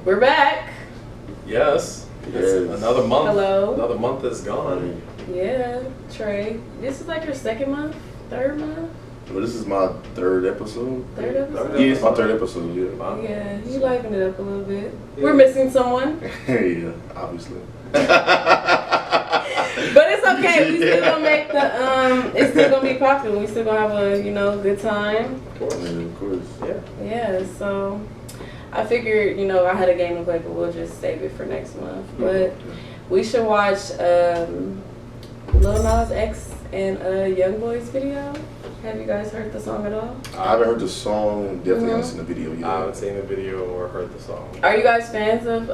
We're back. Yes. Yes. Another month. Hello. Another month is gone. Yeah, Trey. This is like your second month? Third month? Well, this is my third episode. Third episode? Yeah, it's my third episode, yeah. Wow. Yeah, you liven it up a little bit. Yeah. We're missing someone. Yeah, obviously. But it's okay. We still gonna make the it's still gonna be popular. We still gonna have a, good time. Of course. Yeah, of course. Yeah. Yeah, so I figured, I had a game to play, but we'll just save it for next month. But we should watch Lil Nas X and YoungBoy's video. Have you guys heard the song at all? I haven't heard the song, definitely haven't seen the video yet. I haven't seen the video or heard the song. Are you guys fans of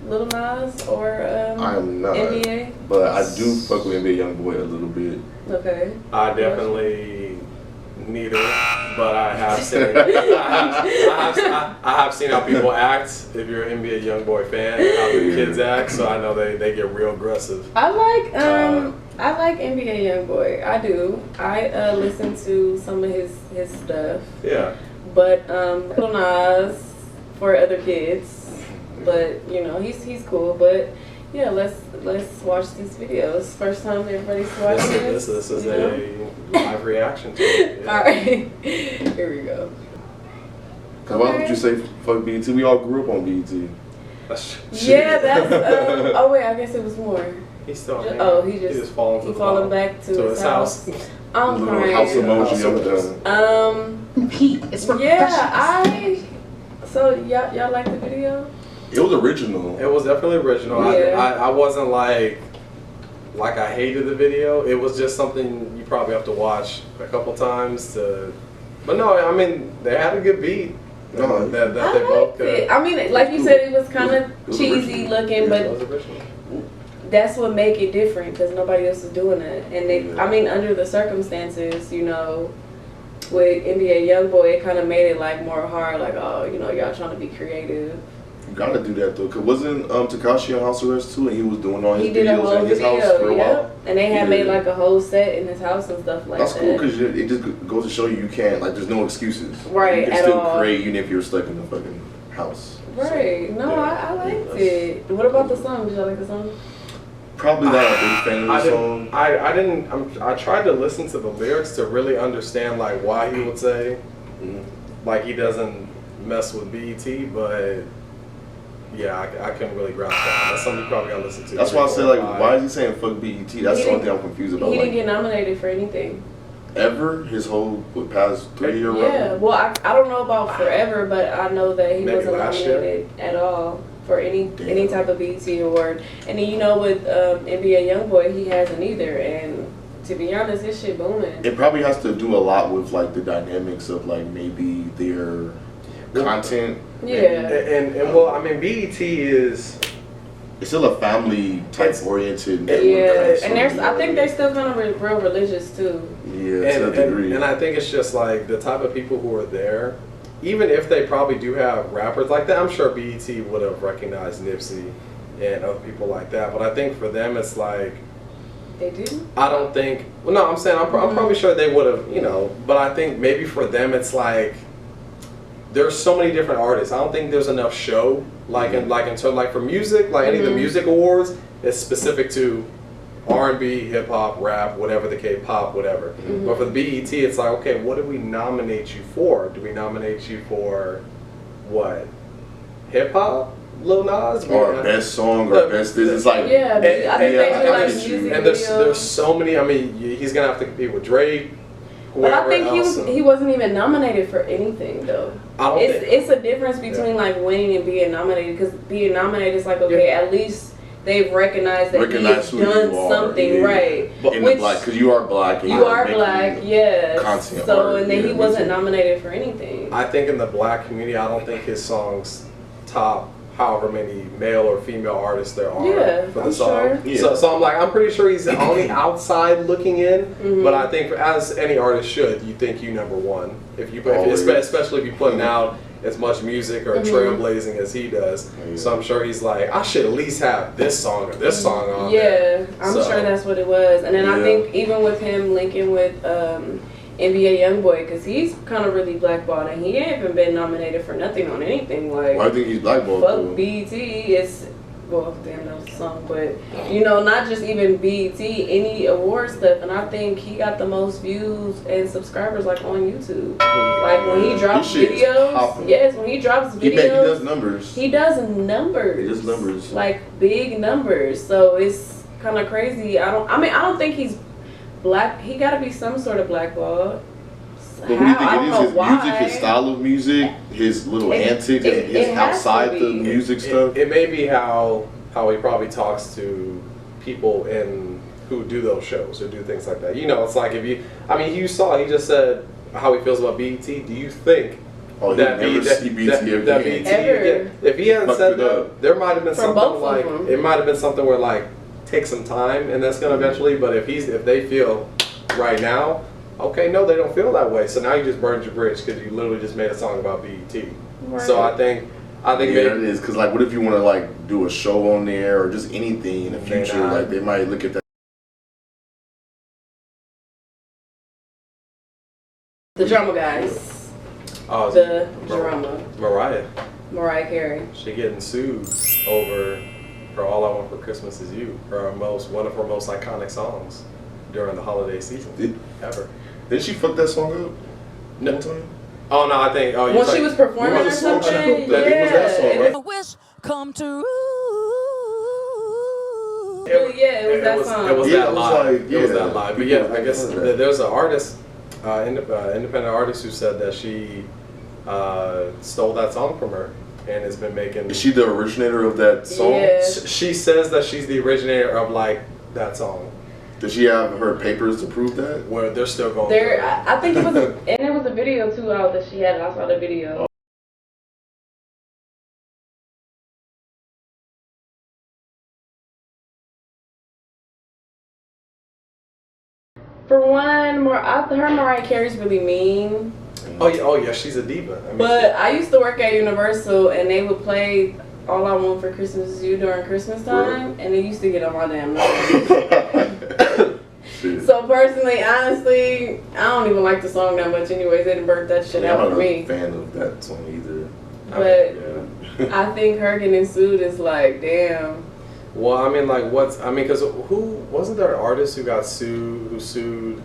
Lil Nas or I am not. NBA? But I do fuck with NBA YoungBoy a little bit. Okay. I definitely neither, but I have seen I have seen how people act. If you're an NBA YoungBoy fan, how the kids act, so I know they get real aggressive. I like NBA YoungBoy. I do. I listen to some of his stuff. Yeah. But Lil Nas for other kids. But he's cool. But yeah, let's watch these videos. First time everybody's watching this. This is a live reaction to it. Yeah. All right, here we go. Cause why would you say fuck BET? We all grew up on BET. Yeah, that's. Oh wait, I guess it was more. He's still. He just falling to the falling bottom. back to his house. I'm Little crying. house emoji. Pete, it's for Yeah, So y'all like the video? It was original. It was definitely original. Yeah. I wasn't like I hated the video. It was just something you probably have to watch a couple times to. But no, I mean they had a good beat. No, that I they both liked could. it. I mean, like you said, it was kind of was cheesy original. looking, It but was original. that's what make it different because nobody else is doing it. And they, Yeah. I mean, under the circumstances, with NBA YoungBoy, it kind of made it like more hard. Like, y'all trying to be creative. You gotta do that though. Cause wasn't Tekashi on house arrest too, and he was doing all his He did a videos whole at his house for video, a while. and they had Yeah. made like a whole set in his house and stuff like That's that. cool because it just goes to show you can't there's no excuses. Right, You can at still all. create even if you're stuck in the fucking house. Right. No, yeah. I liked it. What about the song? Did you like the song? Probably not a big fan of the song. I tried to listen to the lyrics to really understand like why he would say like he doesn't mess with BET, but yeah, I couldn't really grasp that. That's something you probably gotta listen to. That's why I say why is he saying fuck BET? That's He the only thing didn't- I'm confused about. He didn't get nominated for anything. Ever his whole past 3-year run. Yeah, well, I don't know about forever, but I know that he Maybe wasn't last year? nominated at all for any Damn. type of BET award. And then with NBA YoungBoy, he hasn't either. And to be honest, his shit booming. It probably has to do a lot with like the dynamics of like maybe their content. Yeah. And well, I mean BET is. It's still a family type oriented. Yeah, and I think they're still kind of real religious too. Yeah, to a degree. And I think it's just like the type of people who are there, even if they probably do have rappers like that, I'm sure BET would have recognized Nipsey and other people like that. But I think for them, it's like, They do? I don't think, well, no, I'm saying, I'm probably sure they would have, but I think maybe for them, it's like, there's so many different artists. I don't think there's enough show, like in terms, like for music, like any of the music awards, it's specific to R&B, hip hop, rap, whatever the K-pop, whatever. But for the BET, it's like, okay, what do we nominate you for? Do we nominate you for what? Hip hop, Lil Nas, or best song or best this. It's like Yeah, but I think they do like get you. music and videos. there's so many. I mean, he's gonna have to compete with Drake. But I think else. he wasn't even nominated for anything though. I don't think. It's a difference between like winning and being nominated, because being nominated is like, okay, at least they've recognized that Recognize he's who done you are, something yeah. right. in the black, because you are black. And You are making black, yes. content So art, and then yeah, he wasn't music. nominated for anything. I think in the black community, I don't think his songs top however many male or female artists there are Yeah, for the I'm song. sure. Yeah. So I'm like, I'm pretty sure he's on the outside looking in, but I think as any artist should, you think you number one. Especially if you're putting out as much music or trailblazing as he does. Yeah. So I'm sure he's like, I should at least have this song or this song on there. Yeah, I'm So- sure that's what it was. And then I Yeah. think even with him linking with NBA YoungBoy, because he's kind of really blackballed and he ain't even been nominated for nothing on anything. Like, I think he's blackballed. fuck Though. BET. It's, well, damn, that was a song, but you know, not just even BET, any award stuff. And I think he got the most views and subscribers like on YouTube. Like when he drops His shit is videos, popping. yes, when he drops He does videos, numbers. he does numbers. He does numbers. Like big numbers. So it's kind of crazy. I don't think he's black. He got to be some sort of blackballed. But what do you think I it don't is? know His music, his why. style of music, his little antics, and his it has to outside the be. music stuff. It may be how he probably talks to people who do those shows or do things like that. You know, it's like if you, I mean, you saw he just said how he feels about BET. Do you think Oh, he that never see BET again. BET Ever. again? If he hadn't Fucked said it that, up. there might have been For something both of like them. it might have been something where like take some time and that's gonna eventually. But if they feel right now, okay, no, they don't feel that way. So now you just burned your bridge because you literally just made a song about BET. Right. So I think Yeah, maybe it is. Because, like, what if you want to, like, do a show on there or just anything in the May future? not. Like, they might look at that. The drama guys. oh, The drama. Mariah Carey. She getting sued over her "All I Want for Christmas Is You," one of her most iconic songs during the holiday season ever. Didn't she fuck that song up? No. One time? Oh no, I think When she was performing what or was the song she something, hooked up? It was that song, yeah, right? A wish come true. it was that song. It was Yeah, that it was live. like, It was yeah, that live. But people yeah, I guess remember that. there's an artist, independent artist, who said that she stole that song from her and has been making. Is she the originator of that song? Yeah. She says that she's the originator of like that song. Does she have her papers to prove that? Where they're still going. There, through it. I think it was, and it was a video too out that she had. I saw the video. For one, her Mariah Carey's really mean. Oh yeah, she's a diva. I mean, But I used to work at Universal, and they would play "All I Want for Christmas Is You" during Christmas time, and it used to get on my damn nerves. Shit. So personally, honestly, I don't even like the song that much. Anyways, they didn't burn that shit Yeah, out I'm for not me. a fan of that song either. But Yeah. I think her getting sued is like, damn. Well, I mean, like, because who wasn't there an artist who got sued? Who sued?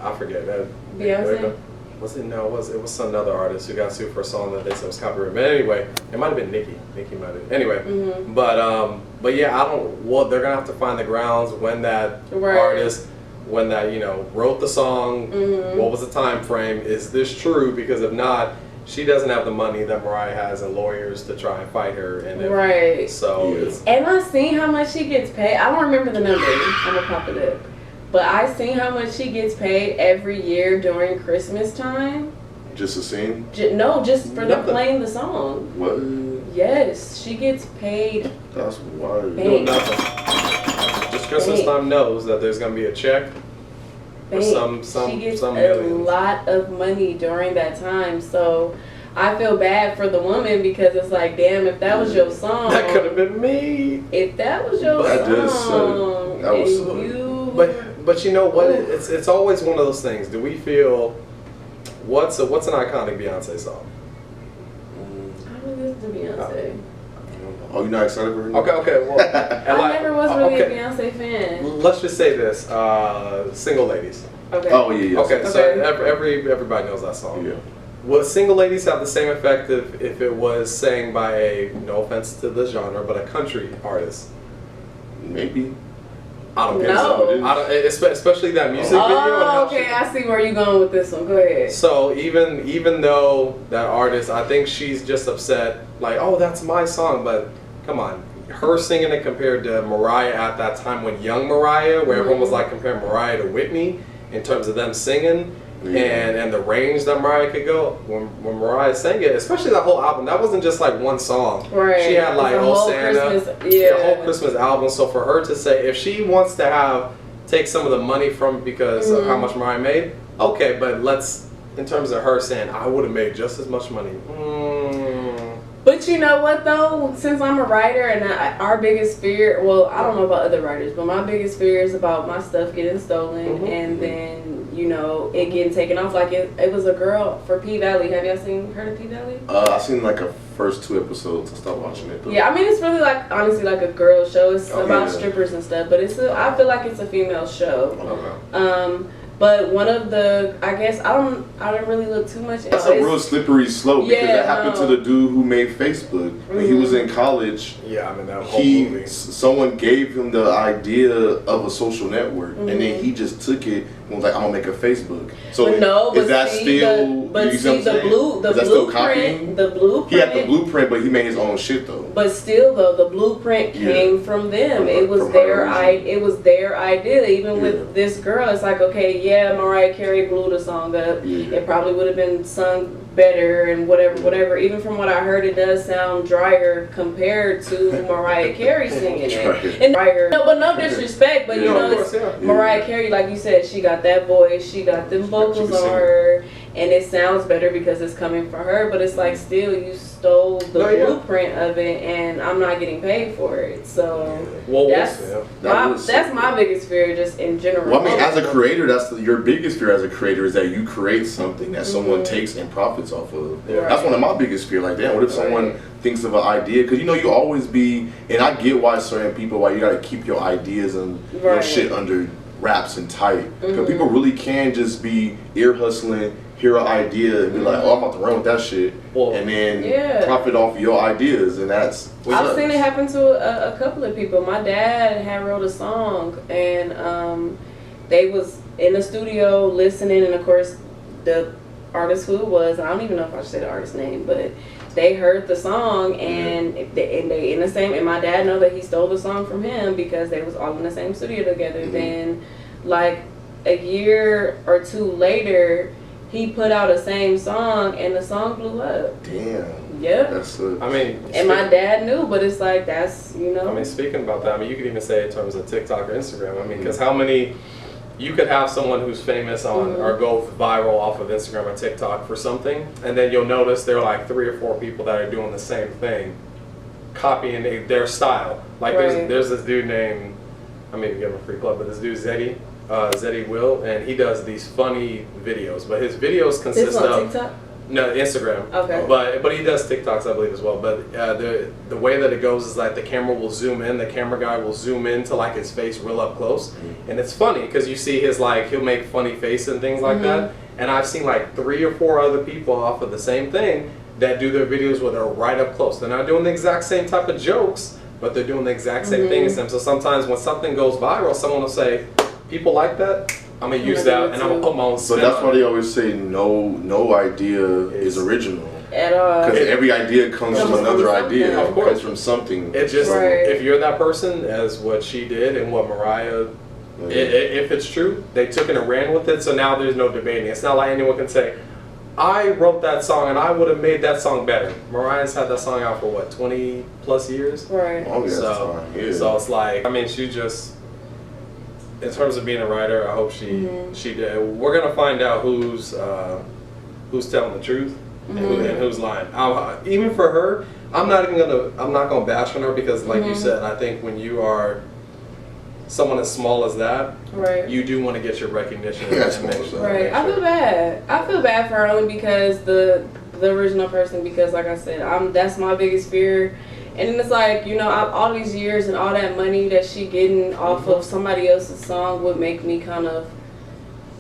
I forget that. Beyonce? Was it? No, it was some other artist who got sued for a song that they said was copyrighted. But anyway, it might have been Nicki. Nicki might have. Anyway, Mhm. but yeah, I don't. Well, they're gonna have to find the grounds when that Right. artist, when that wrote the song. Mhm. What was the time frame? Is this true? Because if not, she doesn't have the money that Mariah has and lawyers to try and fight her. And if, Right. So Yeah. it's. And I seen how much she gets paid. I don't remember the number. I'm gonna pop it up. But I seen how much she gets paid every year during Christmas time. Just a scene? No, just for them Nothing. playing the song. What? Yes, she gets paid. That's wild. Bank. Nothing. Just Christmas Bank. time knows that there's gonna be a check. For Bank. some she gets some a millions. lot of money during that time. So I feel bad for the woman because it's like, damn, if that was your song, That could have been me. if that was your That does suck. song, That would and suck. you, But you know what? It's always one of those things. Do we feel what's an iconic Beyonce song? I really listen to Beyonce. Oh, you're not excited for her? Okay. Well, and I like- never was really okay. a Beyonce fan. Let's just say this: "Single Ladies." Okay. Oh, yeah. Okay, so Okay. everybody knows that song. Yeah. Would "Single Ladies" have the same effect if it was sang by no offense to the genre, but a country artist? Maybe. I don't think No. so. I don't, especially that music video. and Oh, how okay. she- I see where you're going with this one. Go ahead. So even though that artist, I think she's just upset, like, oh, that's my song, but come on, her singing it compared to Mariah at that time when young Mariah, where everyone was like comparing Mariah to Whitney in terms of them singing Yeah. and the range that Mariah could go. When Mariah sang it, especially that whole album, that wasn't just like one song. Right. She had like The Oh whole Santa, Christmas- the yeah. whole Christmas album. So for her to say, if she wants to take some of the money from because of how much Mariah made, okay, but let's, in terms of her saying, I would have made just as much money. But you know what though? Since I'm a writer and our biggest fear, well, I don't know about other writers, but my biggest fear is about my stuff getting stolen Mhm. and then you know, it getting taken off. Like it was a girl for P Valley. Have y'all heard of P Valley? I seen like a first 2 episodes. I stopped watching it though. Yeah, I mean it's really like honestly like a girl show. It's about yeah. strippers and stuff, but I feel like it's a female show. Okay. But one of the, I guess I didn't really look too much. That's a real slippery slope because Yeah, that happened to the dude who made Facebook. When he was in college, Yeah, I mean that whole movie. someone gave him the idea of a social network, and then he just took it and was like, "I'm gonna make a Facebook." So But no, is but that see, still? but you see what I'm saying? the Is that still copying? blueprint, the blueprint. He had the blueprint, but he made his own shit though. But still, though, the blueprint came from them. It was From their her it was their idea. Even Yeah. with this girl, it's like, okay, yeah, Mariah Carey blew the song up. Yeah. It probably would have been sung better and whatever. Even from what I heard, it does sound drier compared to Mariah Carey singing it. And drier. No, but no disrespect, but you Yeah, know, of course, it's yeah. Mariah Carey, like you said, she got that voice, she got them vocals can on sing. her. And it sounds better because it's coming from her, but it's like still you stole the No, yeah. blueprint of it, and I'm not getting paid for it. So Well, that's That was that's sick. my biggest fear, just in general. Well, I mean, as a creator, your biggest fear as a creator is that you create something that someone takes and profits off of. Yeah. That's one of my biggest fears. Like, damn, what if someone Right. thinks of an idea? Because you know, you always be, and I get why certain people, why you got to keep your ideas and your Right. shit under wraps and tight. Because people really can just be ear hustling, hear an idea, and be like, oh, I'm about to run with that shit, Well, and then Yeah. profit off your ideas, and that's. I've seen it happen to a couple of people. My dad had wrote a song, and they was in the studio listening, and of course, the artist who it was, I don't even know if I should say the artist's name, but they heard the song, and they in the same. And my dad know that he stole the song from him because they was all in the same studio together. Then, like a year or two later, he put out a same song, and the song blew up. Damn. Yep. That's I mean, And my dad knew, but it's like that's I mean, speaking about that, I mean, you could even say in terms of TikTok or Instagram. I mean, because how many, you could have someone who's famous on or go viral off of Instagram or TikTok for something, and then you'll notice there are like 3 or 4 people that are doing the same thing, copying their style. Like Right. there's this dude named, I mean, give him a free plug, but this dude Zeddy Will, and he does these funny videos, but his videos this consist on of TikTok. no, Instagram. Okay. But he does TikToks, I believe, as well. But the way that it goes is like the camera will zoom in, the camera guy will zoom into like his face real up close, and it's funny because you see his like he'll make funny faces and things like that. And I've seen like 3 or 4 other people off of the same thing that do their videos where they're right up close. They're not doing the exact same type of jokes, but they're doing the exact same thing as them. So sometimes when something goes viral, someone will say, "People like that. I'm gonna use that, and I'm gonna put my own So spin that's on why it." they always say no idea is original. At all. Because every idea comes from Comes from another something. idea. Of It course. comes from something. It just Right. if you're that person, as what she did and what Mariah, if it's true, they took it and ran with it. So now there's no debating. It's not like anyone can say, "I wrote that song and I would have made that song better." Mariah's had that song out for what 20 plus years. Right. Long as So, time. Yeah. so it's like, I mean, she just, in terms of being a writer, I hope she did. We're gonna find out who's telling the truth and who's lying. Even for her, I'm not gonna bash on her because, like you said, I think when you are someone as small as that, Right. you do want to get your recognition. Yeah, and small make as sure- that. Right. make I feel sure. bad. I feel bad for her only because the original person, because like I said, that's my biggest fear. And then it's like, you know, all these years and all that money that she getting off of somebody else's song would make me kind of,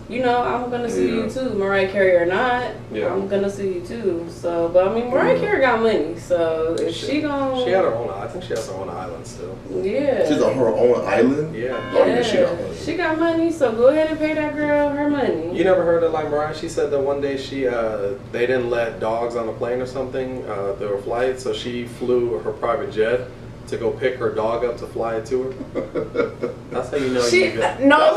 you know, I'm gonna see you too, Mariah Carey or not. Yeah. I'm gonna see you too. So, but I mean, Mariah Carey got money, so if she gonna, She had her own. I think she has her own island still. yeah. She's on her own island? Yeah. Oh, yeah, she got money. She got money, so go ahead and pay that girl her money. You never heard of like Mariah? She said that one day they didn't let dogs on the plane or something through her flight, so she flew her private jet to go pick her dog up to fly it to her. That's how you know She you got. no,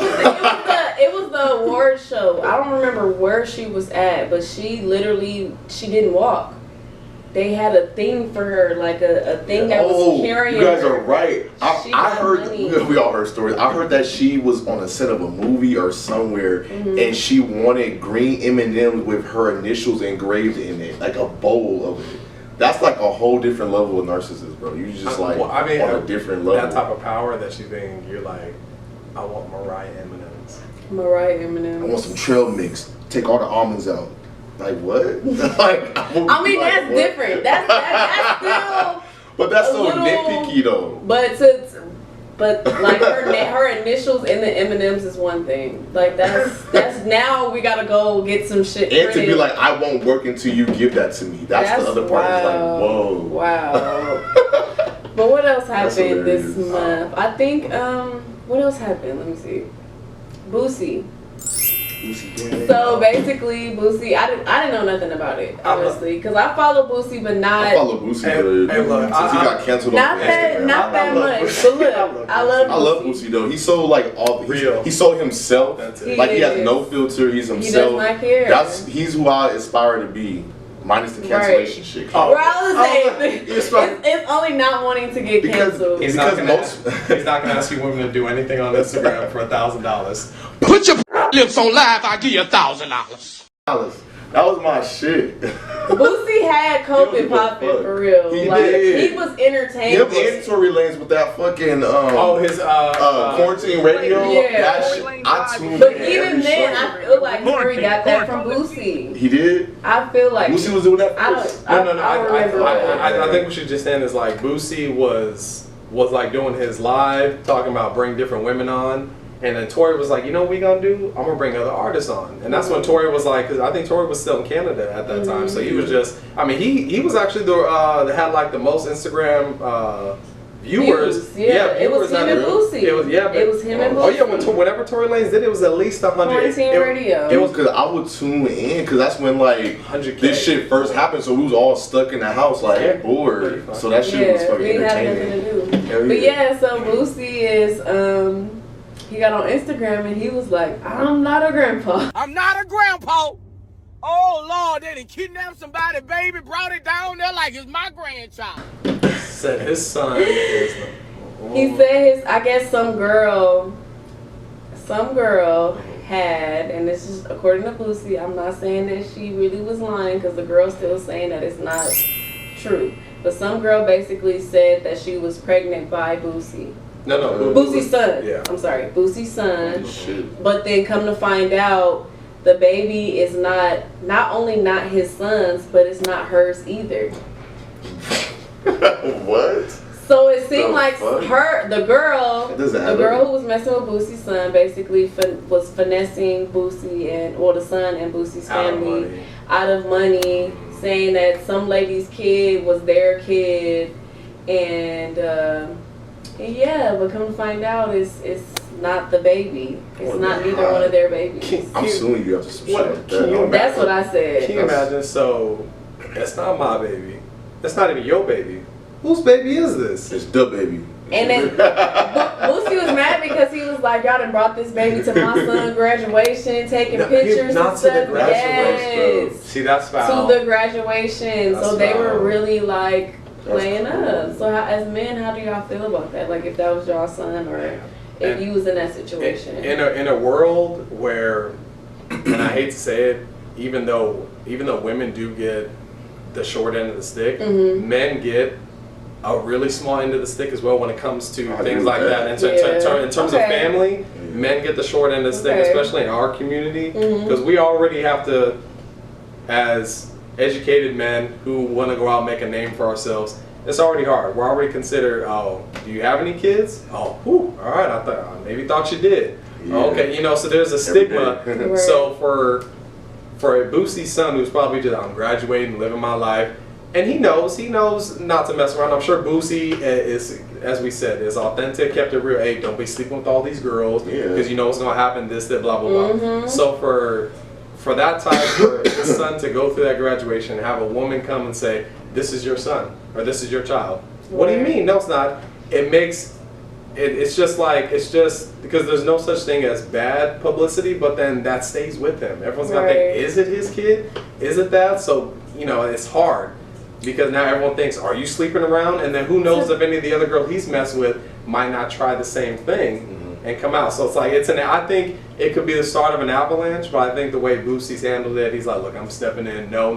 it was the award show. I don't remember where she was at, but she didn't walk. They had a thing for her, like a thing that was carrying you guys her. are right. She I got heard, money. we all heard stories. I heard that she was on a set of a movie or somewhere, and she wanted green M&Ms with her initials engraved in it, like a bowl of it. That's like a whole different level of narcissist, bro. You just like Well, I mean, on a different level. That type of power that she's being, you're like, I want Mariah M&Ms. Mariah I want Eminem. some trail mix. Take all the almonds out. Like what? Like, I mean, like, that's what? different. That's still. But that's a so little- nitpicky though. But like her initials in the M&Ms is one thing. Like that's now we gotta go get some shit. And to be printed. like, I won't work until you give that to me. That's the other part. It's like, whoa. Wow. But what else happened this hilarious. month? I think what else happened? Let me see. Boosie. So basically, Boosie, I didn't know nothing about it, honestly, because I follow Boosie, but not I follow Boosie good. Hey, look, Since he got canceled not off that Instagram. not that I love much. Boosie. But look, I love I love Boosie. I love Boosie though. He's so like all Real. he's so himself. That's it. Like he has is. no filter. He's He himself. does not care. He's who I aspire to be, minus the cancellation shit. Oh. Well, I was saying, You're smart. it's only not wanting to get Because- canceled. He's not Because gonna most- he's not gonna ask you women to do anything on Instagram for $1,000. Put your lips on live, I'll give you $1,000. That was my shit. Boosie had He was COVID a popping fuck. for real. He Like did. he was entertained. Him and Tory Lanez with that fucking Oh, his quarantine radio. Yeah. That shit, I tuned But in even every then, show. I feel like Tory got that from Boosie. He did. I feel like Lucy was doing that I first. don't. No. I don't remember. I think what you just saying is like Boosie was like doing his live, talking about bring different women on, and then Tory was like, you know what we gonna do? I'm gonna bring other artists on, and that's when Tory was like, because I think Tory was still in Canada at that time, so he was just, I mean, he was actually the that had like the most Instagram viewers. Views, yeah. It was viewers him had and Boosie. It was It was him and Oh yeah, Boosie. whenever Tory Lanez did it, was at least 100. Quarantine radio. It was because I would tune in because that's when like 100K. this shit first happened, so we was all stuck in the house like Yeah. bored. So that shit was Yeah, fucking we didn't have nothing entertaining. to do. Hell But yeah. yeah, so Boosie is he got on Instagram and he was like, I'm not a grandpa. I'm not a grandpa. Oh, Lord, they done kidnapped somebody, baby, brought it down there like it's my grandchild. Said his son is He said I guess some girl had, and this is according to Boosie, I'm not saying that she really was lying because the girl's still saying that it's not true. But some girl basically said that she was pregnant by Boosie. no Boosie's son. Yeah. I'm sorry, Boosie's son. Shit. But then come to find out, the baby is not only not his son's, but it's not hers either. What? So it seemed The like fuck? the girl That doesn't add who up. was messing with Boosie's son basically was finessing Boosie the son and Boosie's Out of family money. out of money, saying that some lady's kid was their kid, and yeah, but come to find out, it's not the baby. It's Oh, not God. either one of their babies. I'm suing you after some shit What? like Can that. you I'm- That's what I said. Can you imagine? So, it's not my baby. It's not even your baby. Whose baby is this? It's the baby. And then Boosie was mad because he was like, y'all done brought this baby to my son's graduation, taking No, pictures not and to the stuff. graduation, Yes. See, that's foul. To the graduation. That's So they were foul. really like That's playing cool. up. So as men, how do y'all feel about that? Like if that was y'all son or if And- you was in that situation. In a world where, and I hate to say it, even though women do get the short end of the stick, Mhm. men get a really small end of the stick as well when it comes to I things agree like with that. that. In terms of Okay. family, men get the short end of the stick, Okay. especially in our community, Mhm. because we already have to, as educated men who want to go out and make a name for ourselves, it's already hard. We're already considered, oh, do you have any kids? Oh, whew, all right, I maybe thought you did. Yeah. Okay, so there's a Every stigma. day. Right. So for a Boosie's son who's probably just, I'm graduating, living my life, and he knows not to mess around. I'm sure Boosie is, as we said, is authentic, kept it real. Hey, don't be sleeping with all these girls Yeah. because you know what's gonna happen. This, that, blah, blah, blah. Mhm. So for that type, for his son to go through that graduation, have a woman come and say, "This is your son" or "This is your child." What do you Right. mean? No, it's not. It makes it's just because there's no such thing as bad publicity, but then that stays with him. Everyone's gonna Right. think, is it his kid? Is it that? So it's hard because now everyone thinks, are you sleeping around? And then who knows if any of the other girls he's messed with might not try the same thing and come out. So it's like I think it could be the start of an avalanche, but I think the way Boosie's handled it, he's like, look, I'm stepping in. No,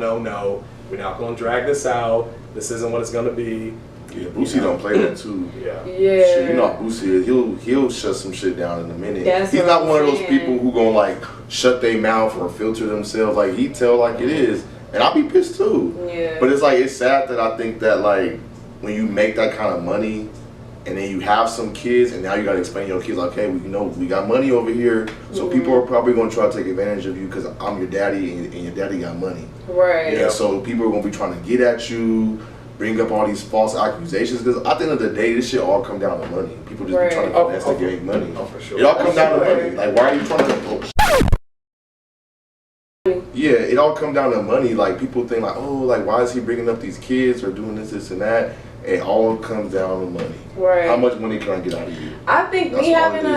we're not gonna drag this out. This isn't what it's gonna be. Yeah, Boosie don't play that too. Yeah. Yeah. Shit, you know how Boosie is. He'll shut some shit down in a minute. That's He's what not I'm one of those saying. people who gonna like shut their mouth or filter themselves. Like he tell like it is, and I'll be pissed too. Yeah. But it's like it's sad that I think that like when you make that kind of money, and then you have some kids, and now you gotta explain to your kids, like, okay, we got money over here, so people are probably gonna try to take advantage of you because I'm your daddy, and your daddy got money. Right. Yeah, so people are gonna be trying to get at you, bring up all these false accusations. Because at the end of the day, this shit all come down to money. People just Right. be trying to finesse to get money. Oh, for sure. It all comes down to Sure. money. Like, why are you trying to? Yeah, it all come down to money. Like people think like, oh, like why is he bringing up these kids or doing this, and that? It all comes down to money. Right. How much money can I get out of you? I think That's me all having it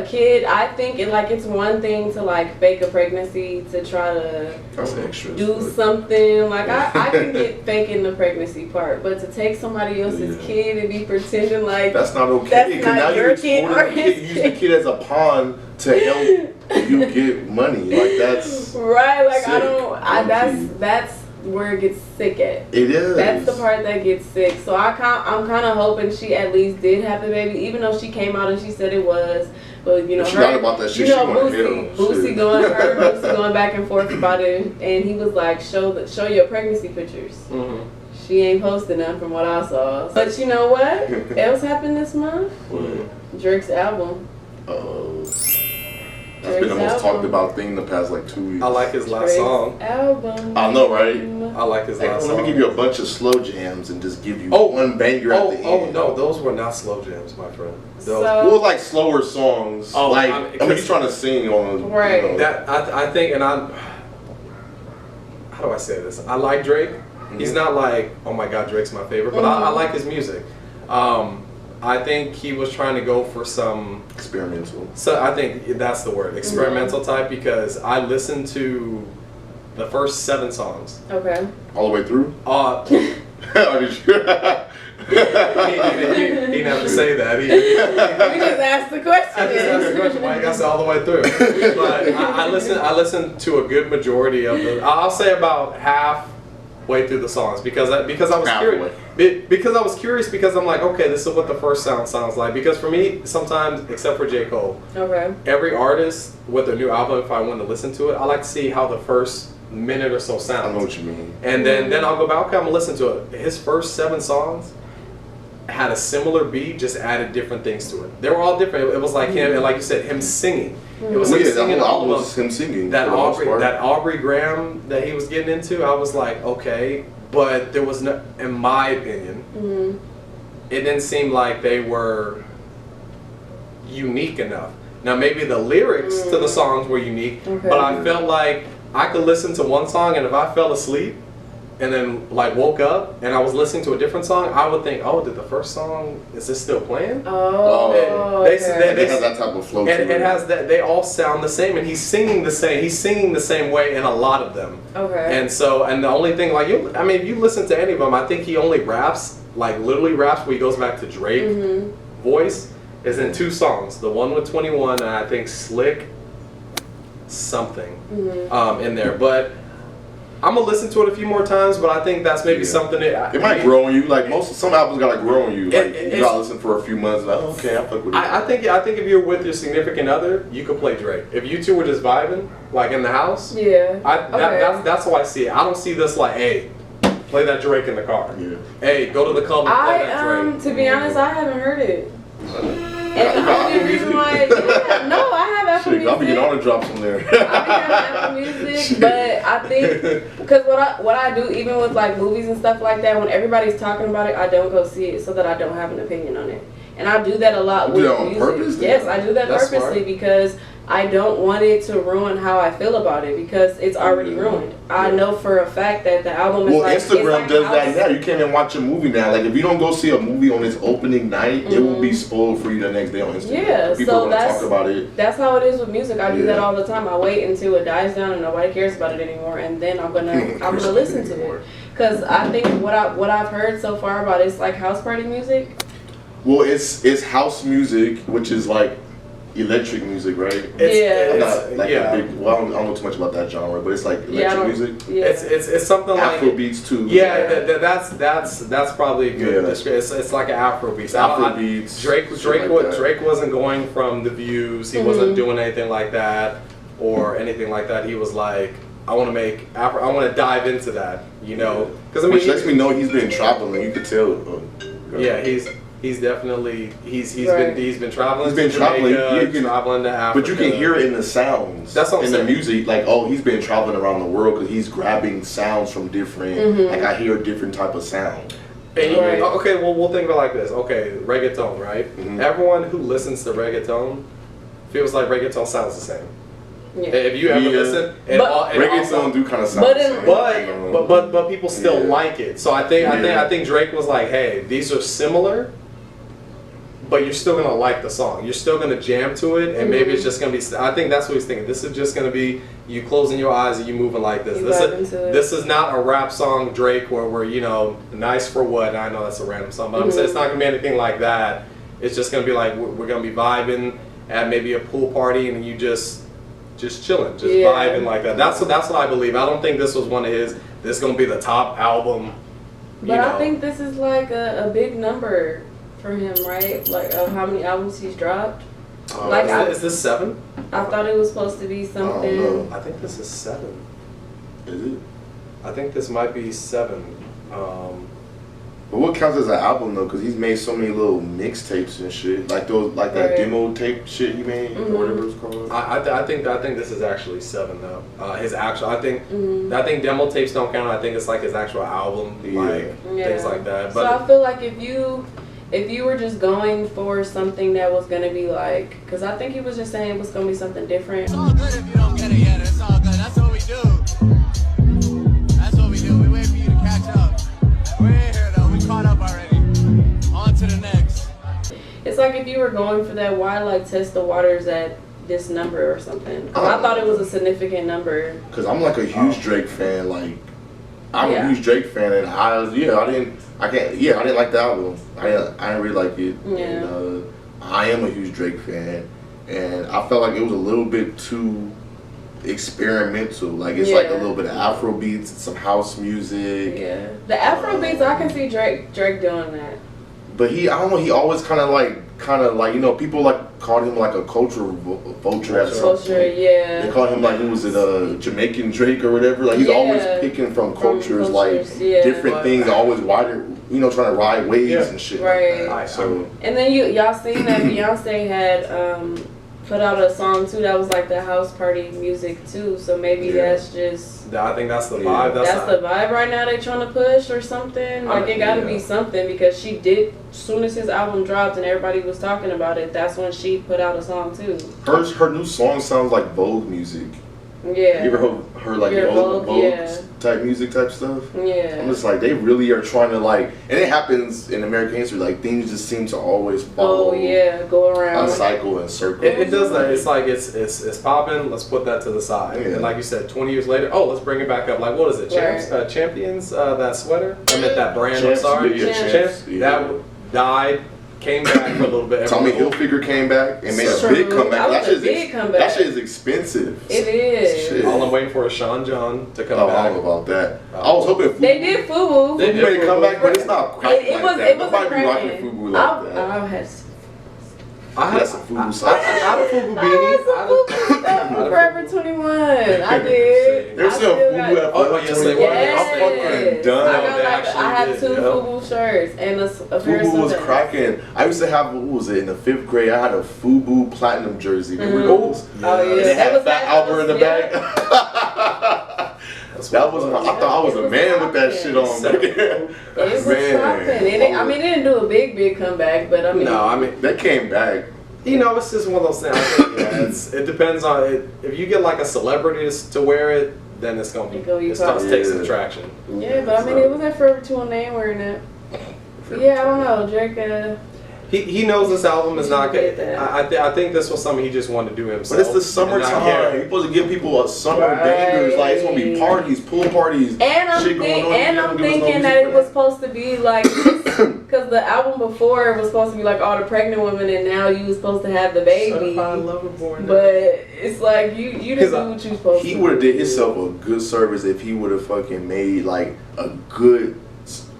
a kid, I think it's one thing to like fake a pregnancy to try to That's extra. do something. Like I can get faking the pregnancy part, but to take somebody else's Yeah. kid and be pretending like That's not okay. That's Because not now your you're kid exploiting or the kid. his You use the kid as a pawn to help you get money. Like that's right, like sick. I don't. Low-key. That's where it gets sick at. it is. That's the part that gets sick. So I'm kind of hoping she at least did have the baby, even though she came out and she said it was. But you know, She her, lied about that shit. you know, She wanna hit him. Boosie Shit. going back and forth about it, and he was like, show your pregnancy pictures. Mhm. She ain't posted none from what I saw. But you know what else happened this month? Drake's album. That's been the most talked about thing the past like 2 weeks. I like his last Drake's song. album. I know, right? I like his Hey, last let song. me give you a bunch of slow jams and just give you Oh, one banger at the end. no, those were not slow jams, my friend. Those, Well, like slower songs. Oh, like I mean, I mean, he's trying to sing on. Right. You know. that I think, and how do I say this? I like Drake. He's not like, oh my God, Drake's my favorite, but I like his music. I think he was trying to go for some. Experimental. So I think that's the word, experimental type, because I listened to the first 7 songs. Okay. All the way through. He, Or did you? he didn't have to say that. We just asked the question. I just asked the question why you got to say all the way through. But I listened to a good majority of the. I'll say about halfway through the songs because I was curious. Because I was curious because I'm like, okay, this is what the first sounds like. Because for me, sometimes, except for J. Cole, Okay. every artist with their new album, if I want to listen to it, I like to see how the first minute or so I know sounds. what you mean. And then I'll go back, okay, I'm gonna listen to it. His first 7 songs had a similar beat, just added different things to it. They were all different. It was like him, and like you said, him singing. It was Well, him yeah, that singing whole all album of was him singing. that for the most part. Aubrey Graham that he was getting into. I was like, okay, but there was no, in my opinion, it didn't seem like they were unique enough. Now maybe the lyrics to the songs were unique, Okay. but I felt like I could listen to one song and if I fell asleep and then like woke up and I was listening to a different song, I would think, oh, did the first song, is this still playing? Oh. They- Okay. It has that type of flow to And it has that, they all sound the same and he's singing the same way in a lot of them. Okay. And so, and the only thing, like, if you listen to any of them, I think he only raps, like, literally raps where he goes back to Drake voice, is in 2 songs. The one with 21, and I think Slick something in there. But I'm going to listen to it a few more times, but I think that's maybe something that... It might grow on you. Like some albums gotta grow on you. Like It- you gotta listen for a few months. Like, okay, I fuck with it. I think if you're with your significant other, you could play Drake. If you two were just vibing, like in the house, Yeah. that's how I see it. I don't see this like, hey, play that Drake in the car. Yeah. Hey, go to the club and play that Drake. To be honest, I haven't heard it. And the got only Apple reason Music? why, no, I have Apple Shit, I'll be Music. getting all the drops on there. I be having Apple Music, but I think because what I do even with like movies and stuff like that, when everybody's talking about it, I don't go see it so that I don't have an opinion on it. And I do that a lot You with do that on music. purpose? Yes, I do that That's purposely smart. because I don't want it to ruin how I feel about it because it's already ruined. I know for a fact that the album is Well, like Instagram it's like does house. that now. You can't even watch a movie now. Like, if you don't go see a movie on its opening night, it will be spoiled for you the next day on Instagram. Yeah, People so are gonna that's- talk about it. That's how it is with music. I do that Yeah. all the time. I wait until it dies down and nobody cares about it anymore, and then I'm gonna listen to it. Cause I think what I've heard so far about it's like house party music. Well, it's house music, which is like electric music, right? Yeah. I'm not like yeah. a big. Well, I don't know too much about that genre, but it's like Yeah, I electric don't- music. Yeah. It's something like Afro beats too. Yeah, that's probably a good. Yeah. description. It's like an Afro beat. Afro beats. Drake shit like that. Drake wasn't going from the views. He wasn't doing anything like that or anything like that. He was like, I want to make Afro. I want to dive into that. You know, because I mean, Which lets me know he's been traveling. You could tell. yeah, he's definitely he's Right. been traveling. He's been to Jamaica, traveling. You can- traveling to Africa. But you can hear it in the sounds. That's what I'm in saying. the music. Like, oh, he's been traveling around the world because he's grabbing sounds from different. Like, I hear a different type of sound. And you, Right. okay, well, we'll think about it like this. Okay, reggaeton, right? Mhm. Everyone who listens to reggaeton feels like reggaeton sounds the same. Yeah. If you ever Yeah. listen, But- Reggaeton do kind of sound But the in- same. but people still Yeah. like it. So I think Yeah. I think Drake was like, hey, these are similar, but you're still gonna like the song. You're still gonna jam to it, and maybe it's just gonna be. I think that's what he's thinking. This is just gonna be you closing your eyes and you moving like this. You This vibe into it. this is not a rap song, Drake, where we're nice for what. I know that's a random song, but I'm saying it's not gonna be anything like that. It's just gonna be like we're gonna be vibing at maybe a pool party, and you just chilling, just Yeah. vibing like that. That's what I believe. I don't think this was one of his. This is gonna be the top album. But I think this is like a big number for him, right? Like of how many albums he's dropped. like is this 7? I thought it was supposed to be I something. don't know. I think this is 7. Is it? I think this might be 7. But what counts as an album though? Because he's made so many little mixtapes and shit, like those, like that Right. demo tape shit he made, or whatever it's called. I think this is actually 7 though. His actual, I think Mhm. demo tapes don't count. I think it's like his actual album, Yeah. like things like that. So But I feel like if you were just going for something that was gonna be like, because I think he was just saying it was gonna be something different. It's all good if you don't get it yet. It's all good. That's what we do. That's what we do. We wait for you to catch up. We're in here though. We caught up already. On to the next. It's like if you were going for that, why like test the waters at this number or something? 'Cause I thought it was a significant number. Because I'm like a huge Drake fan. Like, I'm Yeah. a huge Drake fan, and I didn't like the album. I didn't really like it. Yeah. And, I am a huge Drake fan, and I felt like it was a little bit too experimental. Like, it's like a Yeah. little bit of Afro beats, some house music. Yeah, the Afro beats, I can see Drake doing that. But I don't know, he always kind of like, people like called him like a cultural vulture at some Culture, point. yeah. They called him like, who was it, Jamaican Drake or whatever. Like, he's Yeah. always picking from cultures, like yeah. different things, always wider, trying to ride waves Yeah. and shit Right. like that. So And then y'all seen that Beyonce had put out a song too that was like the house party music too. So maybe Yeah. that's just I think that's the Yeah. vibe. that's the vibe right now they trying to push or something. Like it gotta Yeah. be something because she did. Soon as his album dropped and everybody was talking about it, that's when she put out a song too. her new song sounds like Vogue music. Yeah. You ever heard like Yeah, Vogue yeah. type music type stuff? Yeah. I'm just like, they really are trying to like, and it happens in American history, like things just seem to always follow Oh yeah, go a around. cycle and circle. It does that. It's like it's popping. Let's put that to the side. Yeah. And like you said, 20 years later, let's bring it back up. Like what is it? Right. Champions. That sweater. I meant that brand. Champs, I'm sorry. yeah, Champs. Champs. Yeah. That died. Came back for a little bit. Tommy Everyone- Hilfiger came back and made a True. big comeback. That was a big comeback. That shit is expensive. It is. Shit. All I'm waiting for is Sean John to come Oh, I back. don't know about that. I was hoping Fubu They did FUBU. They did made a comeback, but it's not cracking It like was. that. It was Nobody be rocking cracking. Fubu like that. I had. That's a Fubu I song. had a Fubu I beanie. had some FUBU stuff from Forever 21. I did. There's I still still Fubu got- at Oh, yes, they were. Yes. I'm fucking I done. got They like actually I had did, 2 yeah. FUBU shirts and a pair of Fubu was sunglasses. cracking. I used to have, what was it, in the 5th grade, I had a Fubu Platinum jersey. Remember those? Oh yeah, And they that had was Fat Albert in the yeah. back. That was my, I thought I was a man with that shit on. It was Man. popping. I mean, it didn't do a big comeback, but I mean, No, I mean, That came back. it's just one of those things. I think, it depends on it. If you get like a celebrity to wear it, then it's gonna be it starts to take some Yeah. traction. yeah, but I mean, it was at Forever 21. They ain't wearing it. Yeah, I don't know, Drake. He knows this album is not Did good. that. I think this was something he just wanted to do himself. But it's the and not summertime. care. You're supposed to give people a summer Right. bangers. Like, it's going to be parties, pool parties. And I'm shit going on. You and never I'm give us no thinking music that for it was supposed to be like Because the album before was supposed to be like all the pregnant women, and now you was supposed to have the baby. Certified Lover Boy. But it's like you didn't do what you was supposed to. He would have did himself a good service if he would have fucking made like a good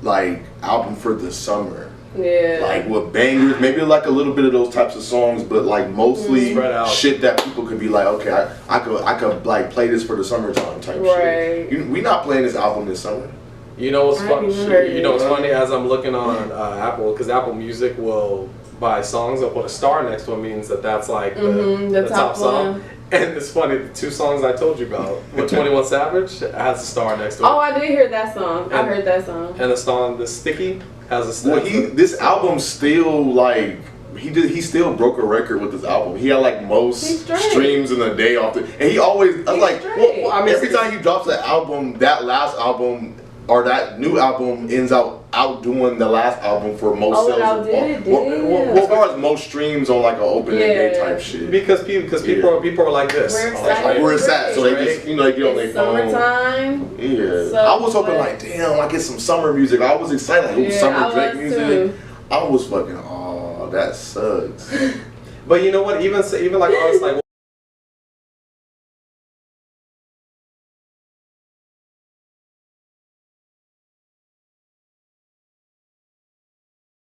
like album for the summer. Yeah. Like with bangers, maybe like a little bit of those types of songs, but like mostly Spread out. shit that people could be like, okay, I could like play this for the summertime type Right. shit. We not playing this album this summer. You know what's I haven't funny? even heard You know what's it. funny? As I'm looking on Apple, because Apple Music will buy songs and put a star next to it, means that that's like the top song. one. And it's funny, the 2 songs I told you about with 21 Savage has a star next to it. Oh, I did hear that song. I And- heard that song. And the song, the Sticky, has a star. Well, this album still like he still broke a record with this album. He had like most He's straight. streams in a day off the, and he always I was He's like, straight. well, I mean, every time he drops an album, that last album or that new album ends out outdoing the last album for most Oh, it sales. outdid it, did it? Well, as far as most streams on like an opening day Yeah. type shit. Because people are like this. We're Like, excited. Like, where it's at, so they just they get on their It's phone. summertime. Yeah, So, I was hoping but- like, damn, I get some summer music. I was excited, like, ooh, Yeah, summer I Drake was music. too. I was fucking, oh, that sucks. But you know what? Even like artists like